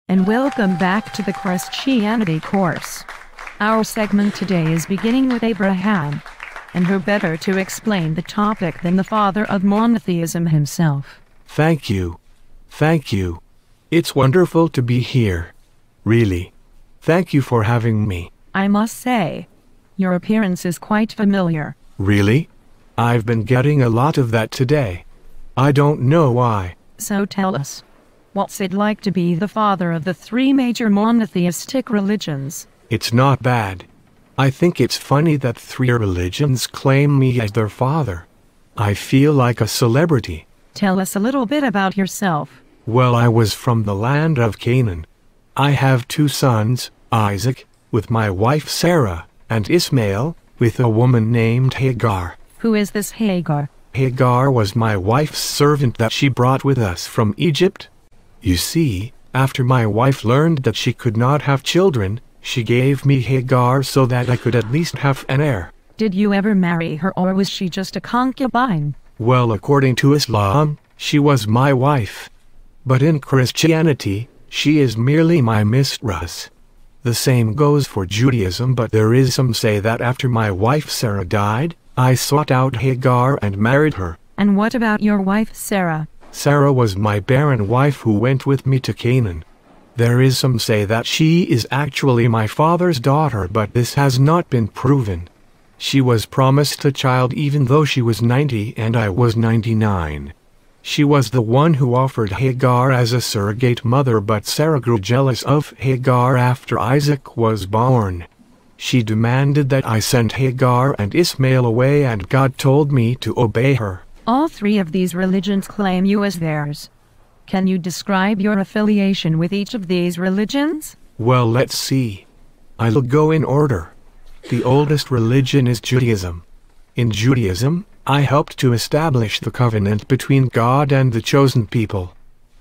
and welcome back to the Christianity course. Our segment today is beginning with Abraham, and who better to explain the topic than the father of monotheism himself. Thank you. Thank you. It's wonderful to be here. Really. Thank you for having me. I must say, your appearance is quite familiar. Really? I've been getting a lot of that today. I don't know why. So tell us, what's it like to be the father of the three major monotheistic religions? It's not bad. I think it's funny that three religions claim me as their father. I feel like a celebrity. Tell us a little bit about yourself. Well, I was from the land of Canaan. I have two sons, Isaac, with my wife Sarah, and Ismail, with a woman named Hagar. Who is this Hagar? Hagar was my wife's servant that she brought with us from Egypt. You see, after my wife learned that she could not have children, she gave me Hagar so that I could at least have an heir. Did you ever marry her, or was she just a concubine? Well, according to Islam, she was my wife. But in Christianity, she is merely my mistress. The same goes for Judaism, but there is some say that after my wife Sarah died, I sought out Hagar and married her. And what about your wife Sarah? Sarah was my barren wife who went with me to Canaan. There is some say that she is actually my father's daughter, but this has not been proven. She was promised a child even though she was 90 and I was 99. She was the one who offered Hagar as a surrogate mother, but Sarah grew jealous of Hagar after Isaac was born. She demanded that I send Hagar and Ismail away, and God told me to obey her. All three of these religions claim you as theirs. Can you describe your affiliation with each of these religions? Well, let's see. I'll go in order. The oldest religion is Judaism. In Judaism, I helped to establish the covenant between God and the chosen people.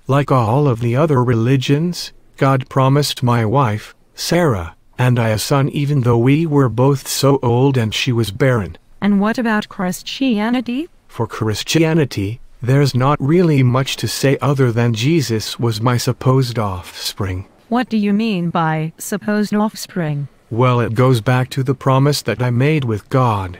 Like all of the other religions, God promised my wife, Sarah, and I a son even though we were both so old and she was barren. And what about Christianity? For Christianity, there's not really much to say other than Jesus was my supposed offspring. What do you mean by supposed offspring? Well, it goes back to the promise that I made with God.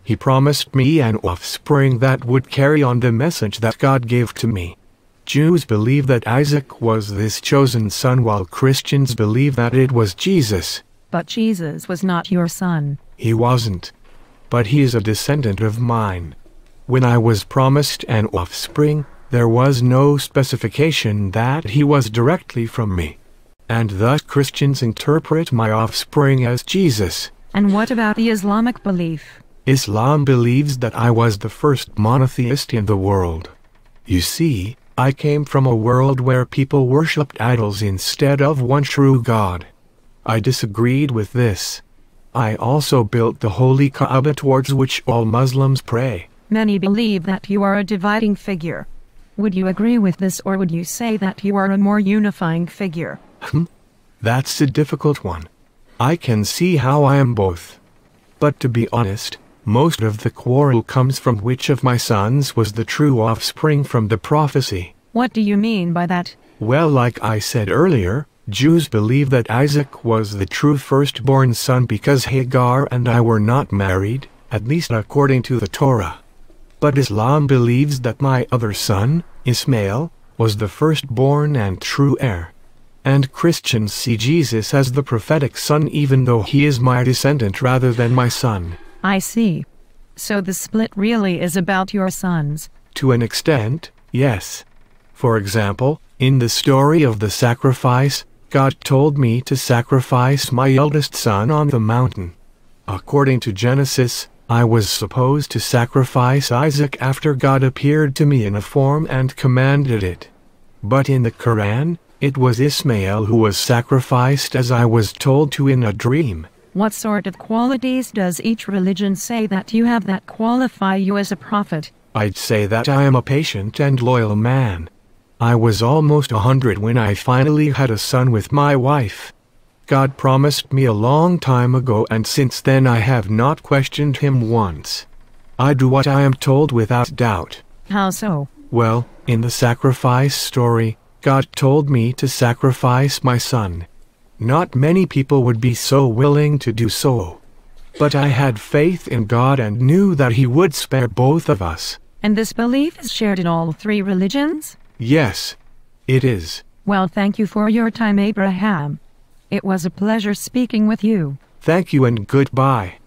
He promised me an offspring that would carry on the message that God gave to me. Jews believe that Isaac was this chosen son, while Christians believe that it was Jesus. But Jesus was not your son. He wasn't. But he is a descendant of mine. When I was promised an offspring, there was no specification that he was directly from me. And thus Christians interpret my offspring as Jesus. And what about the Islamic belief? Islam believes that I was the first monotheist in the world. You see, I came from a world where people worshipped idols instead of one true God. I disagreed with this. I also built the holy Kaaba, towards which all Muslims pray. Many believe that you are a dividing figure. Would you agree with this, or would you say that you are a more unifying figure? That's a difficult one. I can see how I am both. But to be honest, most of the quarrel comes from which of my sons was the true offspring from the prophecy. What do you mean by that? Well, like I said earlier, Jews believe that Isaac was the true firstborn son because Hagar and I were not married, at least according to the Torah. But Islam believes that my other son, Ismail, was the firstborn and true heir. And Christians see Jesus as the prophetic son even though he is my descendant rather than my son. I see. So the split really is about your sons. To an extent, yes. For example, in the story of the sacrifice, God told me to sacrifice my eldest son on the mountain. According to Genesis, I was supposed to sacrifice Isaac after God appeared to me in a form and commanded it. But in the Quran, it was Ismail who was sacrificed as I was told to in a dream. What sort of qualities does each religion say that you have that qualify you as a prophet? I'd say that I am a patient and loyal man. I was almost 100 when I finally had a son with my wife. God promised me a long time ago, and since then I have not questioned him once. I do what I am told without doubt. How so? Well, in the sacrifice story, God told me to sacrifice my son. Not many people would be so willing to do so. But I had faith in God and knew that He would spare both of us. And this belief is shared in all three religions? Yes, it is. Well, thank you for your time, Abraham. It was a pleasure speaking with you. Thank you and goodbye.